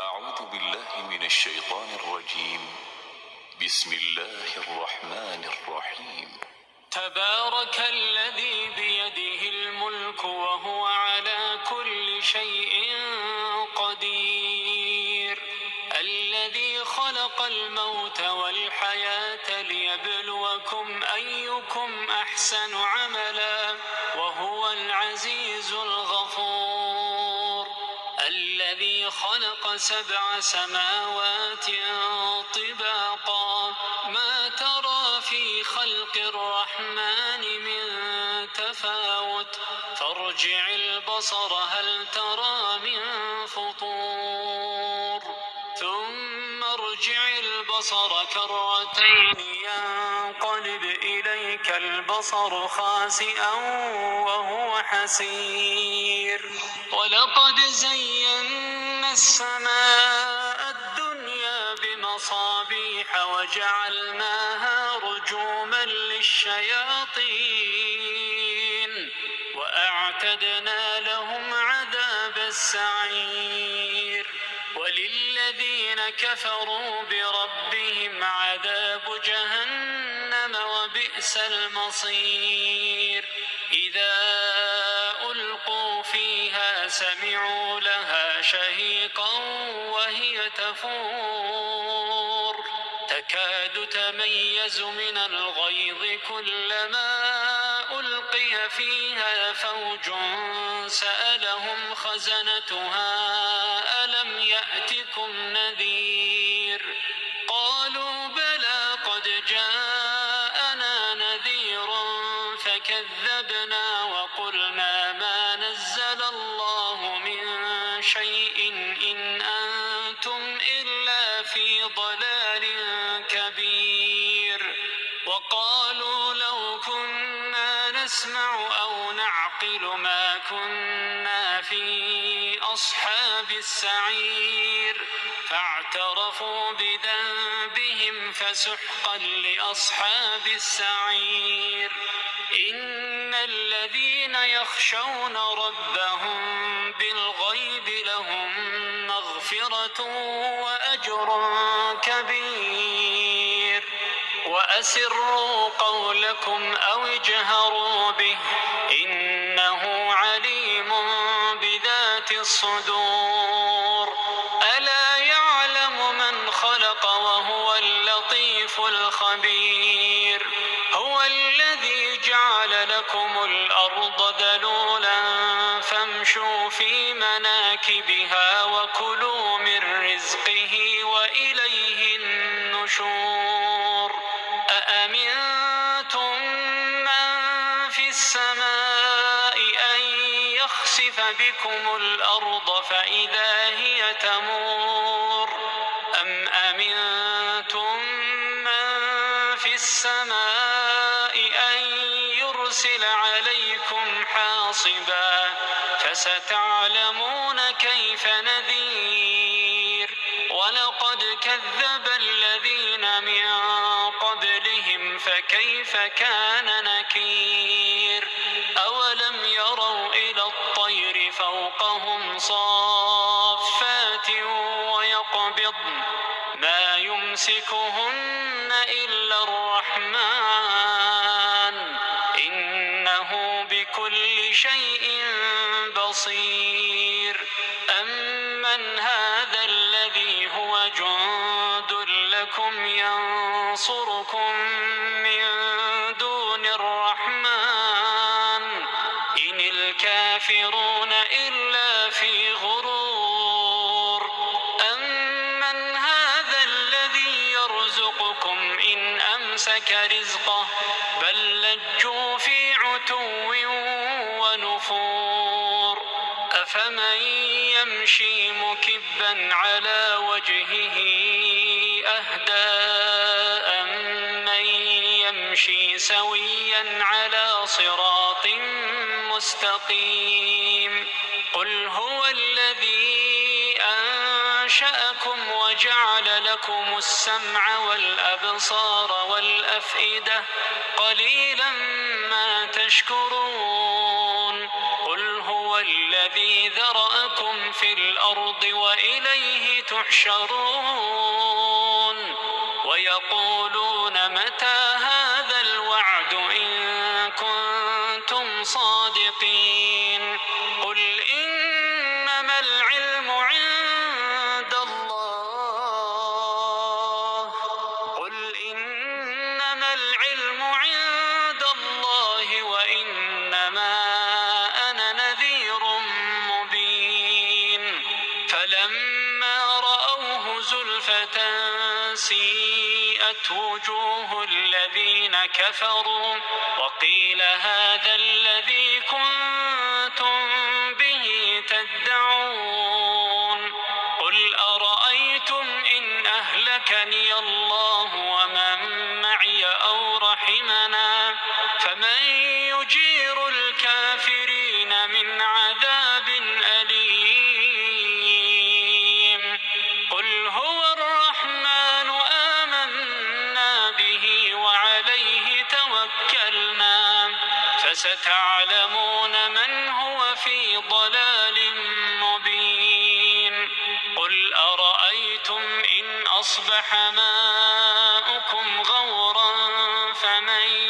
أعوذ بالله من الشيطان الرجيم. بسم الله الرحمن الرحيم. تبارك الذي بيده الملك وهو على كل شيء قدير، الذي خلق الموت والحياة ليبلوكم أيكم أحسن عملا وهو العزيز الغفور، الذي خلق 7 سماوات طباقا ما ترى في خلق الرحمن من تفاوت فارجع البصر هل ترى من فطور ثم ارجع البصر كرتين ينقلب إليك البصر خاسئا وهو حسير، ولقد زينا السماء الدنيا بمصابيح وجعلناها رجوما للشياطين وأعتدنا لهم عذاب السعير، وللذين كفروا بربهم عذاب جهنم وبئس المصير، إذا ألقوا فيها سمعوا لها شهيقا وهي تفور تكاد تميز من الغيظ كلما ألقي فيها فوج سألهم خزنتها ألم يأتكم نذير قالوا بلى قد جاءنا نذير فكذبنا وقلنا ما نزل الله من شيء إن أنتم إلا في ضلال كبير، وقالوا لو كنا نسمع أو نعقل ما كنا في أصحاب السعير فاعترفوا بذنبهم فسحقا لأصحاب السعير، إن الذين يخشون ربهم بالغيب لهم مغفرة وأجر كبير، وأسروا قولكم أو اجهروا به إنه عليم بذات الصدور، ألا يعلم من خلق وهو اللطيف الخبير، هو الذي جعل لكم الأرض ذلولا فامشوا في مناكبها وكلوا من رزقه وإليه النشور، أأمنتم من في السماء أن يخسف بكم الأرض فإذا هي تمور أم أمنتم من في السماء أن يرسل عليكم حاصبا فستعلمون كيف نذير، ولقد كذب الذين من قبلهم فكيف كان نكير، أولم يروا إلى الطير فوقهم صافات ويقبضن ما يمسكهن إلا الرحمن إنه بكل شيء بصير، أمن هذا الذي هو جند لكم ينصركم من دون الرحمن إن الكافرون إلا في غرور، أمن هذا الذي يرزقكم إن أمسك رزقه بل لجوا في عتو ونفور، أفمن يمشي مكبا على وجهه أهدى أمن يمشي سويا على صراط مستقيم، قل هو الذي أنشأكم وجعل لكم السمع والأبصار والأفئدة قليلا ما تشكرون، قل هو الذي الذي ذرأكم في الأرض وإليه تحشرون ويقولون متى هذا الوعد إن كنتم صادقين قل إنما العلم عند الله وإنما أنا نذير مبين فلما رأوه زلفة سيئت وجوه الذين كفروا وقيل هذا الذي كنتم به تدعون قل أرأيتم إن أهلكني الله ومن معي أو رحمنا فمن يجير الكافرين من عذاب أليم قل هو الرحمن آمنا به وعليه توكلنا فستعلمون من هو في ضلال مبين قل أرأيتم إن أصبح ماؤكم غورا فمن